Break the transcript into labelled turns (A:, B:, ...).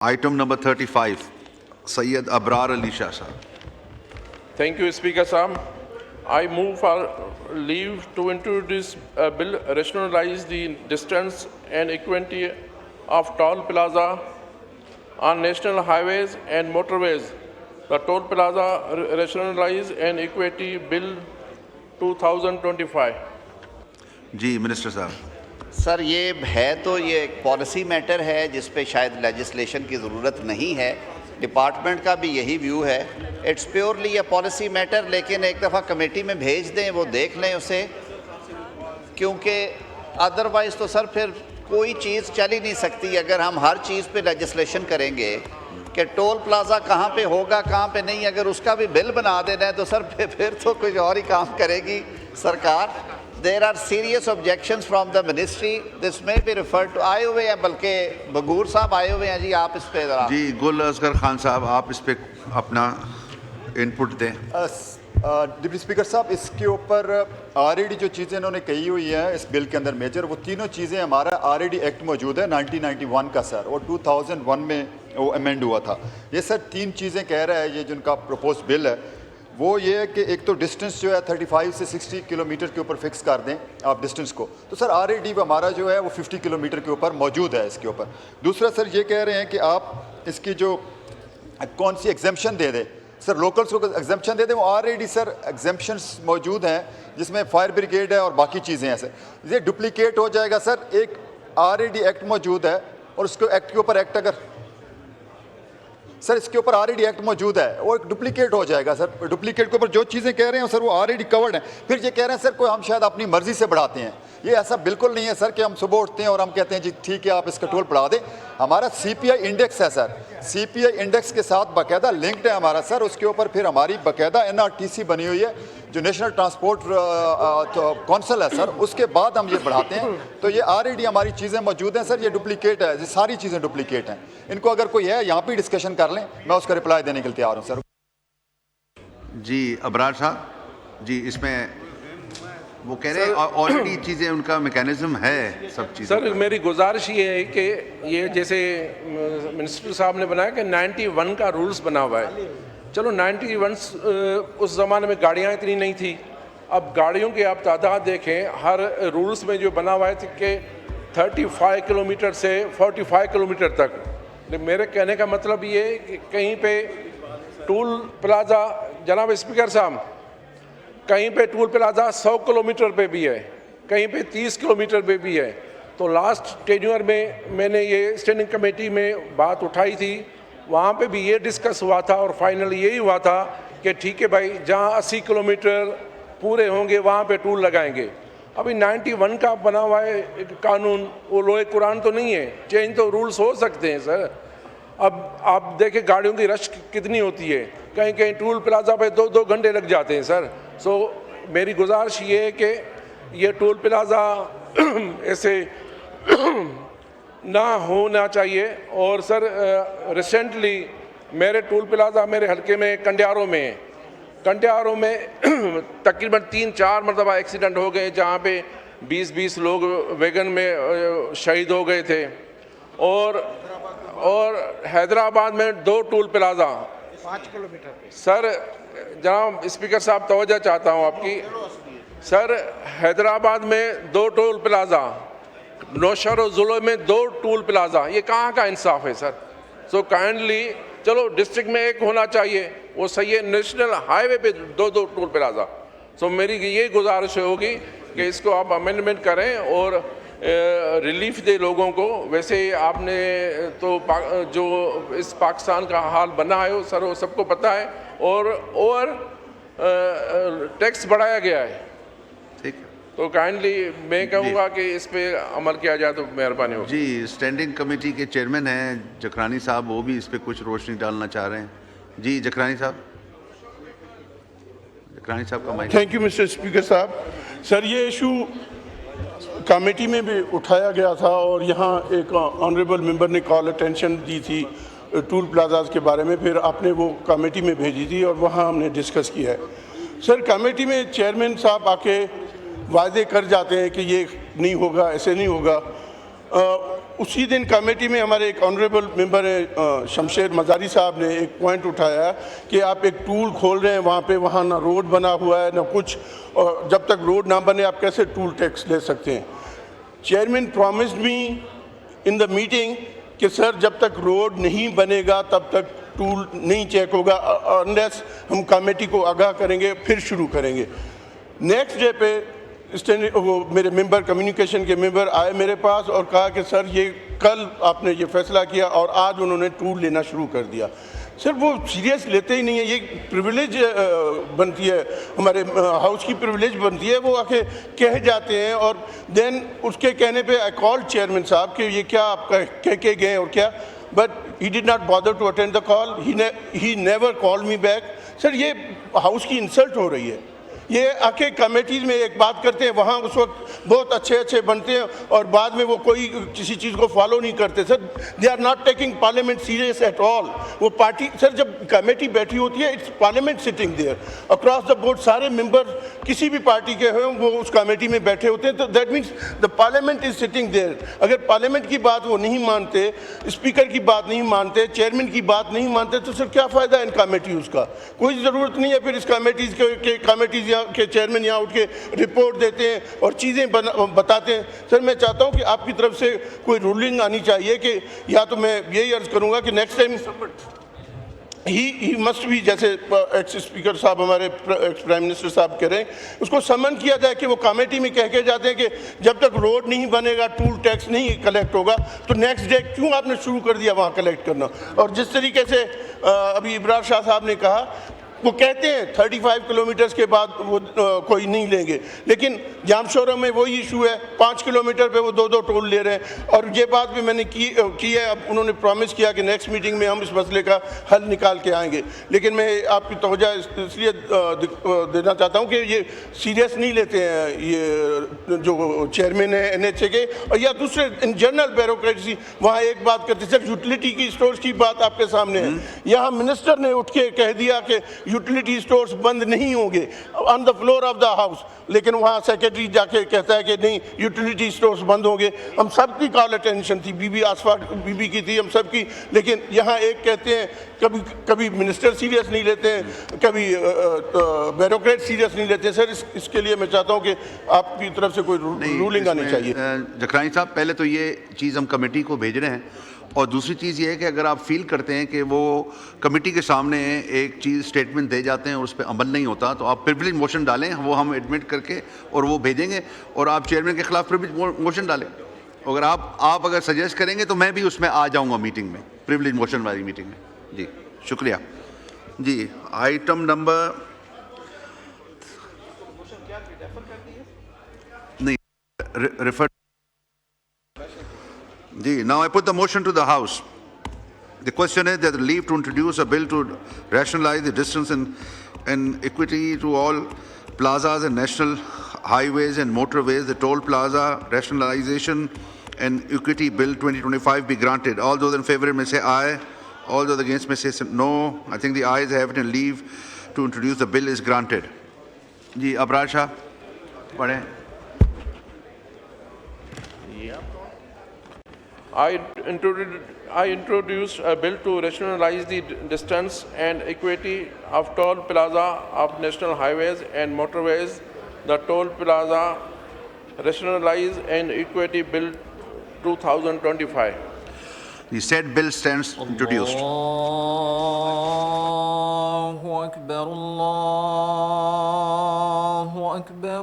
A: Item number 35, Syed Abrar Ali Shah Sahab.
B: Thank you, Speaker Sam. I move for leave to introduce a bill rationalize the distance and equity of toll plaza on national highways and motorways. The Toll Plaza Rationalize and Equity Bill 2025.
A: जी minister साहब.
C: Sir ये है तो ये एक policy matter है जिस पे शायद लेजिस्लेशन की ज़रूरत नहीं है. डिपार्टमेंट का भी यही व्यू है. इट्स प्योरली ये पॉलिसी मैटर, लेकिन एक दफ़ा कमेटी में भेज दें, वो देख लें उसे, क्योंकि अदरवाइज़ तो सर फिर कोई चीज़ चल ही नहीं सकती. अगर हम हर चीज़ पे लेजिस्लेशन करेंगे कि टोल प्लाज़ा कहाँ पे होगा कहाँ पे नहीं, अगर उसका भी बिल बना देना है तो सर फिर तो कुछ और ही काम करेगी सरकार. There are serious objections from the ministry. This may be referred to. आए हुए हैं, बल्कि बगूर साहब आए हुए हैं जी. आप इस पे ज़रा
A: जी गुल असगर खान साहब आप इस पे अपना इनपुट दें.
D: डिप्टी स्पीकर साहब, इसके ऊपर ऑलरेडी जो चीज़ें इन्होंने कही हुई हैं इस बिल के अंदर मेजर, वो तीनों चीज़ें हमारा ऑलरेडी एक्ट मौजूद है 1991 का सर, और 2001 में वो अमेंड हुआ था. ये सर तीन चीज़ें कह रहा है ये जिनका प्रपोज बिल है, वो ये है कि एक तो डिस्टेंस जो है 35 से 60 किलोमीटर के ऊपर फिक्स कर दें आप डिस्टेंस को. तो सर ऑलरेडी हमारा जो है वो 50 किलोमीटर के ऊपर मौजूद है इसके ऊपर. दूसरा सर ये कह रहे हैं कि आप इसकी जो कौन सी एग्जेम्पशन दे दें सर, लोकल्स को एग्जेम्पशन दे दें. वो ऑलरेडी सर एग्जेम्पशंस मौजूद हैं जिसमें फायर ब्रिगेड है और बाकी चीज़ें हैं सर. ये डुप्लीकेट हो जाएगा सर. एक ऑलरेडी एक्ट मौजूद है और उसको एक्ट के ऊपर एक्ट अगर सर इसके ऊपर ऑलरेडी एक्ट मौजूद है, वो एक डुप्लीकेट हो जाएगा सर. डुप्लीकेट के ऊपर जो चीज़ें कह रहे हैं सर वो ऑलरेडी कवर्ड हैं. फिर ये कह रहे हैं सर कोई हम शायद अपनी मर्जी से बढ़ाते हैं. ये ऐसा बिल्कुल नहीं है सर कि हम सुबह उठते हैं और हम कहते हैं जी ठीक है आप इसका टोल बढ़ा दें. हमारा CPI इंडेक्स है सर, CPI इंडेक्स के साथ बाकायदा लिंक्ड है हमारा सर. उसके ऊपर फिर हमारी बाकायदा NRTC बनी हुई है जो नेशनल ट्रांसपोर्ट कौंसिल है सर. उसके बाद हम ये बढ़ाते हैं. तो ये ऑलरेडी हमारी चीज़ें मौजूद हैं सर. ये डुप्लीकेट है, ये सारी चीज़ें डुप्लीकेट हैं. इनको अगर कोई है यहाँ पे डिस्कशन कर लें, मैं उसका रिप्लाई देने के लिए तैयार हूँ सर.
A: जी अबरार साहब जी, इसमें वो कह रहे हैं ऑलरेडी चीज़ें उनका मैकेनिज्म है सब चीज़ें.
B: सर मेरी गुजारिश ये है कि ये जैसे मिनिस्टर साहब ने बनाया कि 91 का रूल्स बना हुआ है. चलो 91 उस ज़माने में गाड़ियाँ इतनी नहीं थी. अब गाड़ियों की आप तादाद देखें, हर रूल्स में जो बना हुआ है कि 35 किलोमीटर से 45 किलोमीटर तक. मेरे कहने का मतलब ये है कि कहीं पे टोल प्लाज़ा, जनाब स्पीकर साहब, कहीं पे टोल प्लाज़ा 100 किलोमीटर पे भी है, कहीं पे 30 किलोमीटर पे भी है. तो लास्ट टेन्यूर में मैंने ये स्टैंडिंग कमेटी में बात उठाई थी, वहाँ पे भी ये डिस्कस हुआ था और फाइनली यही हुआ था कि ठीक है भाई, जहाँ 80 किलोमीटर पूरे होंगे वहाँ पे टोल लगाएंगे. अभी 91 का बना हुआ है कानून, वो लोहे कुरान तो नहीं है. चेंज तो रूल्स हो सकते हैं सर. अब आप देखें गाड़ियों की रश कितनी होती है, कहीं कहीं टोल प्लाज़ा पे 2-2 घंटे लग जाते हैं सर. सो मेरी गुजारिश ये है कि ये टोल प्लाज़ा ऐसे ना होना चाहिए. और सर रिसेंटली मेरे टोल प्लाज़ा मेरे हल्के में कंडियारों में है. कंडियारों में तकरीबन 3-4 मरतबा एक्सीडेंट हो गए जहाँ पे 20-20 लोग वैगन में शहीद हो गए थे. और हैदराबाद में 2 टोल प्लाज़ा 5 किलोमीटर सर. जनाब स्पीकर साहब तवज्जो चाहता हूँ आपकी सर. हैदराबाद में 2 टोल प्लाज़ा, नौशहर और ज़ुलो में 2 टोल प्लाज़ा. ये कहाँ का इंसाफ है सर? सो काइंडली चलो डिस्ट्रिक्ट में एक होना चाहिए, वो सही है. नेशनल हाईवे पे 2-2 टोल प्लाज़ा. सो मेरी ये गुजारिश होगी कि इसको आप अमेंडमेंट करें और रिलीफ दे लोगों को. वैसे आपने तो जो इस पाकिस्तान का हाल बना है सर वो सबको पता है, और टैक्स बढ़ाया गया है.
A: ठीक है,
B: तो काइंडली मैं कहूँगा कि इस पे अमल किया जाए तो मेहरबानी होगी.
A: जी स्टैंडिंग कमेटी के चेयरमैन हैं जखरानी साहब, वो भी इस पे कुछ रोशनी डालना चाह रहे हैं. जी जखरानी साहब, जखरानी साहब का mic.
E: Thank you mister speaker साहब. सर ये इशू कमेटी में भी उठाया गया था और यहाँ एक ऑनरेबल मेंबर ने कॉल अटेंशन दी थी टोल प्लाजाज के बारे में. फिर आपने वो कमेटी में भेजी थी और वहाँ हमने डिस्कस किया है. सर कमेटी में चेयरमैन साहब आके वादे कर जाते हैं कि ये नहीं होगा, ऐसे नहीं होगा. उसी दिन कमेटी में हमारे एक ऑनरेबल मेंबर है शमशेर मजारी साहब ने एक पॉइंट उठाया कि आप एक टूल खोल रहे हैं वहाँ पे, वहाँ ना रोड बना हुआ है ना कुछ, और जब तक रोड ना बने आप कैसे टूल टैक्स ले सकते हैं। Chairman promised me in the meeting कि सर जब तक रोड नहीं बनेगा तब तक टूल नहीं चेक होगा, अनलेस हम कमेटी को आगाह करेंगे फिर शुरू करेंगे। नेक्स्ट डे पे वो मेरे मेंबर कम्युनिकेशन के मेंबर आए मेरे पास और कहा कि सर ये कल आपने ये फैसला किया और आज उन्होंने टूल लेना शुरू कर दिया। सर वो सीरियस लेते ही नहीं है, ये प्रिविलेज बनती है, हमारे हाउस की प्रिविलेज बनती है, वो आके कह जाते हैं और देन उसके कहने पे आई कॉल चेयरमैन साहब कि ये क्या आप कह के गए और क्या, but he did not bother to attend the call, he never call me back. Sir ये हाउस की इंसल्ट हो रही है। ये आके कमेटीज में एक बात करते हैं, वहाँ उस वक्त बहुत अच्छे बनते हैं और बाद में वो कोई किसी चीज़ को फॉलो नहीं करते। Sir they are not taking parliament serious at all. वो पार्टी, सर जब कमेटी बैठी होती है it's parliament sitting there across the board, सारे मेंबर किसी भी पार्टी के हों वो उस कमेटी में बैठे होते हैं, तो that means the parliament is sitting there. अगर पार्लियामेंट की बात वो नहीं मानते, स्पीकर की बात नहीं मानते, चेयरमैन की बात नहीं मानते, तो सर क्या फ़ायदा इन कमेटीज़ का? कोई ज़रूरत नहीं है फिर इस कमेटीज़ के कमेटीज़ के चेयरमैन यहाँ उठ के रिपोर्ट देते हैं और चीज़ें बताते हैं। सर मैं चाहता हूँ कि आपकी तरफ से कोई रूलिंग आनी चाहिए कि या तो मैं यही अर्ज करूँगा कि नेक्स्ट टाइम ही मस्ट भी, जैसे एक्स स्पीकर साहब हमारे एक्स प्राइम मिनिस्टर साहब कह रहे हैं, उसको समन किया जाए कि वो कमेटी में कह के जाते हैं कि जब तक रोड नहीं बनेगा टूल टैक्स नहीं कलेक्ट होगा। तो नेक्स्ट डे क्यों आपने शुरू कर दिया वहाँ कलेक्ट करना? और जिस तरीके से अभी इब्रार शाह साहब ने कहा, वो कहते हैं 35 किलोमीटर्स के बाद वो कोई नहीं लेंगे, लेकिन जामशोरा में वही इशू है, 5 किलोमीटर पे वो 2 टोल ले रहे हैं। और ये बात भी मैंने की है, अब उन्होंने प्रॉमिस किया कि नेक्स्ट मीटिंग में हम इस मसले का हल निकाल के आएंगे। लेकिन मैं आपकी तवज्जो इसलिए देना चाहता हूँ कि ये सीरियस नहीं लेते हैं ये जो चेयरमैन है NHA के, और या दूसरे इन जनरल ब्यूरोक्रेसी वहाँ एक बात करते। सर यूटिलिटी की स्टोर्स की बात आपके सामने है, यहाँ मिनिस्टर ने उठ के कह दिया कि यूटिलिटी स्टोर्स बंद नहीं होंगे on the floor of the house, लेकिन वहाँ सेक्रेटरी जाके कहता है कि नहीं यूटिलिटी स्टोर्स बंद होंगे। हम सबकी कॉल अटेंशन थी, बीबी आसफा बीबी की थी, हम सबकी, लेकिन यहाँ एक कहते हैं, कभी मिनिस्टर सीरियस नहीं लेते हैं, कभी ब्यूरोक्रेट सीरियस नहीं लेते। सर इसके लिए मैं चाहता हूँ कि आपकी तरफ से कोई रूलिंग आनी चाहिए।
A: जखरानी साहब, पहले तो ये चीज़ हम कमेटी को भेज रहे हैं, और दूसरी चीज़ ये है कि अगर आप फील करते हैं कि वो कमेटी के सामने एक चीज़ स्टेटमेंट दे जाते हैं और उस पर अमल नहीं होता, तो आप प्रिविलेज मोशन डालें, वो हम एडमिट करके और वो भेजेंगे, और आप चेयरमैन के खिलाफ प्रिविलेज मोशन डालें। अगर आप अगर सजेस्ट करेंगे तो मैं भी उसमें आ जाऊंगा मीटिंग में, प्रिविलेज मोशन वाली मीटिंग में। जी शुक्रिया। जी आइटम नंबर नहीं refer. Now I put the motion to the House. The question is that leave to introduce a bill to rationalize the distance and equity to all plazas and national highways and motorways. The toll plaza rationalization and equity bill 2025 be granted. All those in favor may say aye. All those against may say no. I think the ayes have it, and leave to introduce the bill is granted. जी अबरार शाह पढ़ें।
B: I introduced a bill to rationalize the distance and equity of toll plaza of national highways and motorways. The toll plaza rationalize and equity bill 2025.
A: The said bill stands introduced.
F: Allahu Akbar, Allahu Akbar.